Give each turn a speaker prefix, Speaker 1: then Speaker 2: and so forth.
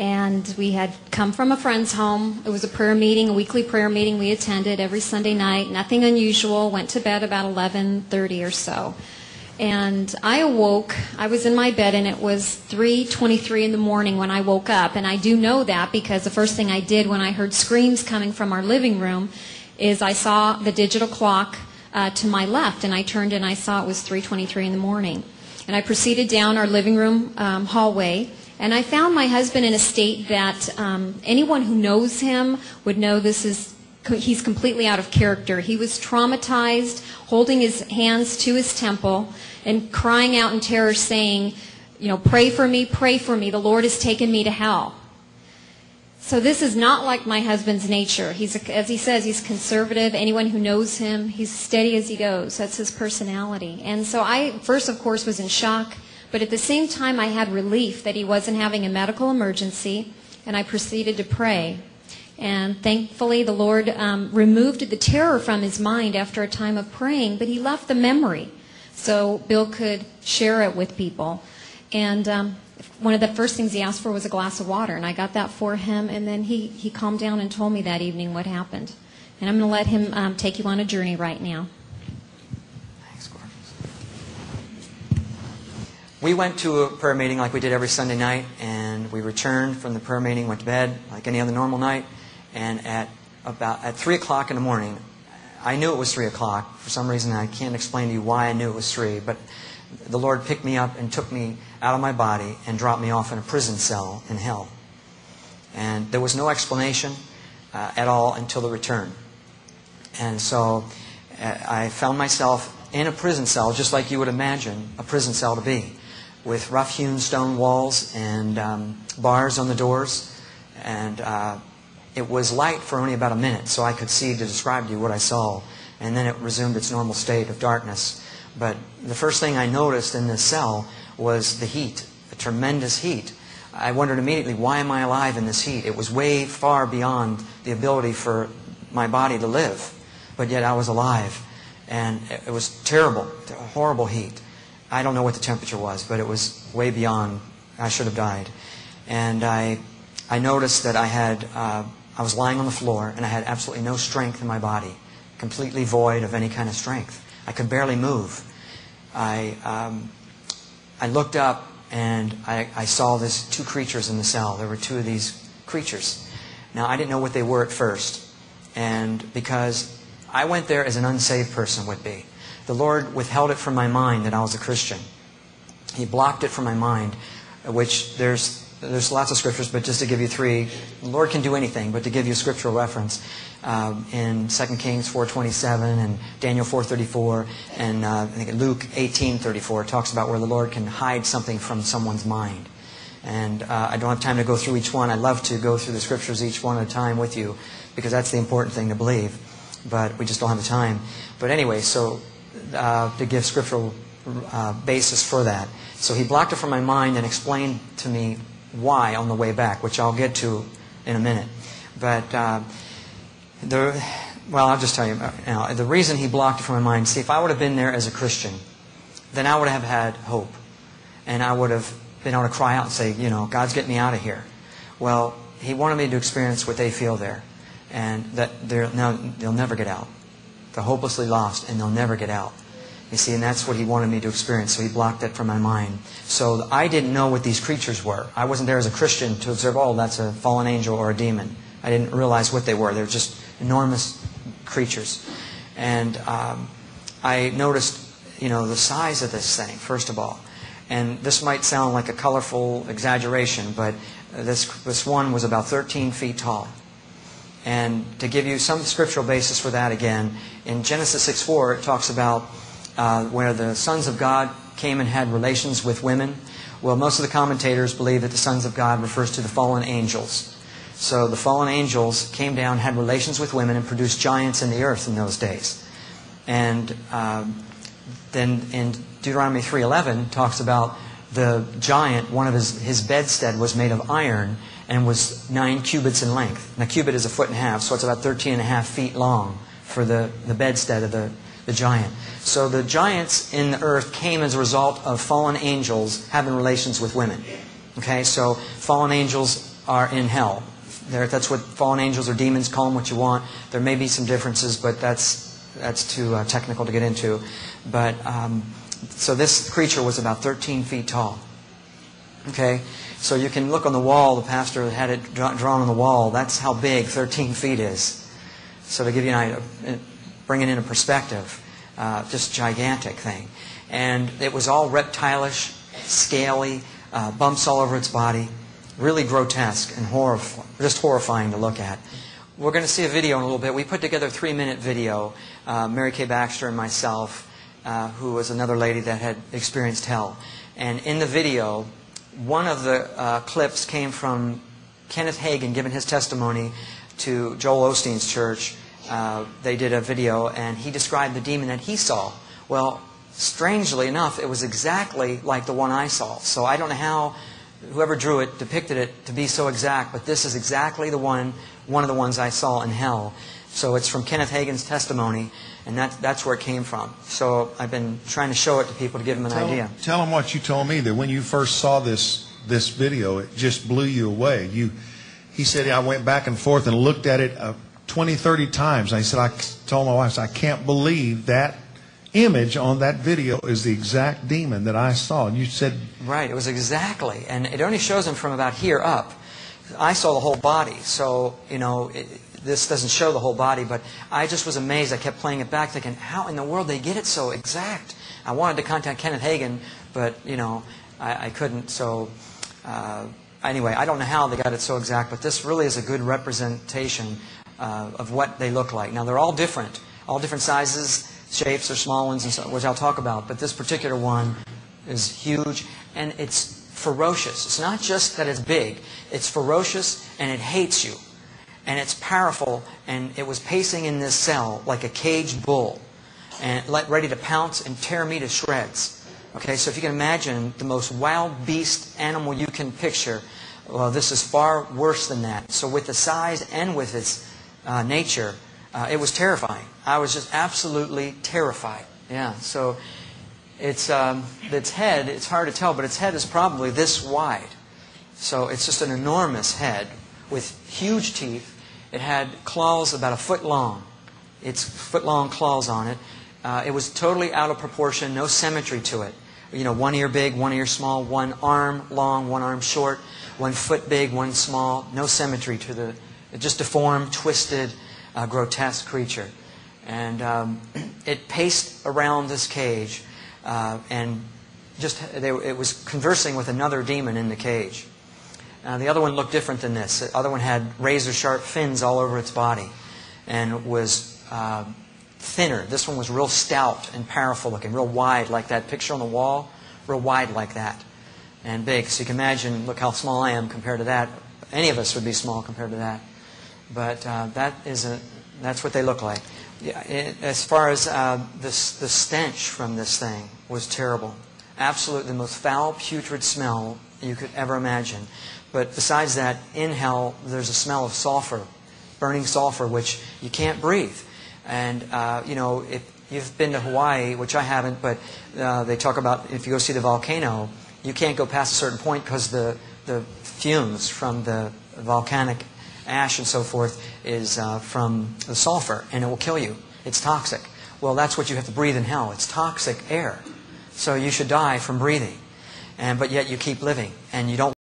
Speaker 1: And we had come from a friend's home. It was a prayer meeting, a weekly prayer meeting we attended every Sunday night. Nothing unusual. Went to bed about 11:30 or so. And I awoke. I was in my bed, and it was 3:23 in the morning when I woke up. And I do know that because the first thing I did when I heard screams coming from our living room is I saw the digital clock to my left, and I turned and I saw it was 3:23 in the morning. And I proceeded down our living room hallway, and I found my husband in a state that anyone who knows him would know he's completely out of character. He was traumatized, holding his hands to his temple and crying out in terror saying, pray for me, the Lord has taken me to hell. So this is not like my husband's nature. As he says, he's conservative. Anyone who knows him, he's steady as he goes. That's his personality. And so I first, of course, was in shock, but at the same time I had relief that he wasn't having a medical emergency, and I proceeded to pray. And thankfully the Lord removed the terror from his mind after a time of praying, but he left the memory so Bill could share it with people. And one of the first things he asked for was a glass of water, and I got that for him, and then he calmed down and told me that evening what happened. And I'm going to let him take you on a journey right now.
Speaker 2: Thanks, Gordon. We went to a prayer meeting like we did every Sunday night, and we returned from the prayer meeting, went to bed like any other normal night, and at 3 o'clock in the morning, I knew it was 3 o'clock. For some reason, I can't explain to you why I knew it was 3, but the Lord picked me up and took me out of my body and dropped me off in a prison cell in hell. And there was no explanation at all until the return. And so I found myself in a prison cell, just like you would imagine a prison cell to be, with rough-hewn stone walls and bars on the doors. And it was light for only about a minute, so I could see to describe to you what I saw. And then it resumed its normal state of darkness. But the first thing I noticed in this cell was the heat, a tremendous heat. I wondered immediately, why am I alive in this heat? It was way far beyond the ability for my body to live, but yet I was alive. And it was terrible, a horrible heat. I don't know what the temperature was, but it was way beyond, I should have died. And I noticed that I was lying on the floor, and I had absolutely no strength in my body, completely void of any kind of strength. I could barely move. I looked up, and I saw these two creatures in the cell. There were two of these creatures. Now, I didn't know what they were at first, and because I went there as an unsaved person would be. The Lord withheld it from my mind that I was a Christian. He blocked it from my mind, which there's lots of scriptures, but just to give you three, the Lord can do anything, but to give you a scriptural reference, in 2 Kings 4:27 and Daniel 4:34 and I think Luke 18:34 talks about where the Lord can hide something from someone's mind. And I don't have time to go through each one. I'd love to go through the scriptures each one at a time with you, because that's the important thing to believe, but we just don't have the time. But anyway, so to give scriptural basis for that. So he blocked it from my mind and explained to me why on the way back, which I'll get to in a minute. But I'll just tell you now. The reason he blocked it from my mind, see, if I would have been there as a Christian, then I would have had hope. And I would have been able to cry out and say, God's getting me out of here. Well, he wanted me to experience what they feel there. And that they'll never get out. They're hopelessly lost, and they'll never get out. You see, and that's what he wanted me to experience, so he blocked it from my mind. So I didn't know what these creatures were. I wasn't there as a Christian to observe, that's a fallen angel or a demon. I didn't realize what they were. They were just enormous creatures. And I noticed, the size of this thing, first of all. And this might sound like a colorful exaggeration, but this one was about 13 feet tall. And to give you some scriptural basis for that again, in Genesis 6:4 it talks about where the sons of God came and had relations with women. Well, most of the commentators believe that the sons of God refers to the fallen angels. So the fallen angels came down, had relations with women, and produced giants in the earth in those days. And then in Deuteronomy 3:11 talks about the giant, one of his bedstead was made of iron and was 9 cubits in length. Now, cubit is 1.5 feet, so it's about 13.5 feet long for the bedstead of the giant. So the giants in the earth came as a result of fallen angels having relations with women. Okay, so fallen angels are in hell. That's what fallen angels or demons, call them what you want. There may be some differences, but that's too technical to get into. But so this creature was about 13 feet tall. Okay, so you can look on the wall. The pastor had it drawn on the wall. That's how big 13 feet is. So to give you an idea, bring it into perspective, just gigantic thing. And it was all reptilish, scaly, bumps all over its body, really grotesque and just horrifying to look at. We're going to see a video in a little bit. We put together a 3-minute video, Mary Kay Baxter and myself, who was another lady that had experienced hell. And in the video, one of the clips came from Kenneth Hagin giving his testimony to Joel Osteen's church. They did a video, and he described the demon that he saw. Well, strangely enough, it was exactly like the one I saw. So I don't know how whoever drew it depicted it to be so exact, but this is exactly the one of the ones I saw in hell. So it's from Kenneth Hagin's testimony, and that's where it came from. So I've been trying to show it to people to give them an idea.
Speaker 3: Tell them what you told me, that when you first saw this video, it just blew you away. He said, I went back and forth and looked at it 20, 30 times. I said, I told my wife, I can't believe that image on that video is the exact demon that I saw. And you said...
Speaker 2: Right, it was exactly. And it only shows him from about here up. I saw the whole body, so, this doesn't show the whole body, but I just was amazed. I kept playing it back thinking, how in the world they get it so exact? I wanted to contact Kenneth Hagin, but, I couldn't. So, anyway, I don't know how they got it so exact, but this really is a good representation of what they look like. Now, they're all different sizes, shapes, or small ones, and so, which I'll talk about, but this particular one is huge, and it's ferocious. It's not just that it's big. It's ferocious, and it hates you. And it's powerful, and it was pacing in this cell like a caged bull, and ready to pounce and tear me to shreds. Okay, so if you can imagine the most wild beast animal you can picture, well, this is far worse than that. So with the size and with its nature, it was terrifying. I was just absolutely terrified. Yeah, so its head, it's hard to tell, but its head is probably this wide. So it's just an enormous head with huge teeth. It had claws about 1 foot long. It's foot-long claws on it. It was totally out of proportion, no symmetry to it. One ear big, one ear small, one arm long, one arm short, 1 foot big, one small. No symmetry to the just deformed, twisted, grotesque creature. And it paced around this cage, and it was conversing with another demon in the cage. The other one looked different than this. The other one had razor-sharp fins all over its body and was thinner. This one was real stout and powerful looking, real wide like that picture on the wall, real wide like that, and big. So you can imagine, look how small I am compared to that. Any of us would be small compared to that. But that's what they look like. Yeah, as far as the stench from this thing was terrible. Absolutely the most foul, putrid smell you could ever imagine. But besides that, in hell, there's a smell of sulfur, burning sulfur, which you can't breathe. And, if you've been to Hawaii, which I haven't, but they talk about if you go see the volcano, you can't go past a certain point because the fumes from the volcanic ash and so forth is from the sulfur, and it will kill you. It's toxic. Well, that's what you have to breathe in hell. It's toxic air. So you should die from breathing. But yet you keep living, and you don't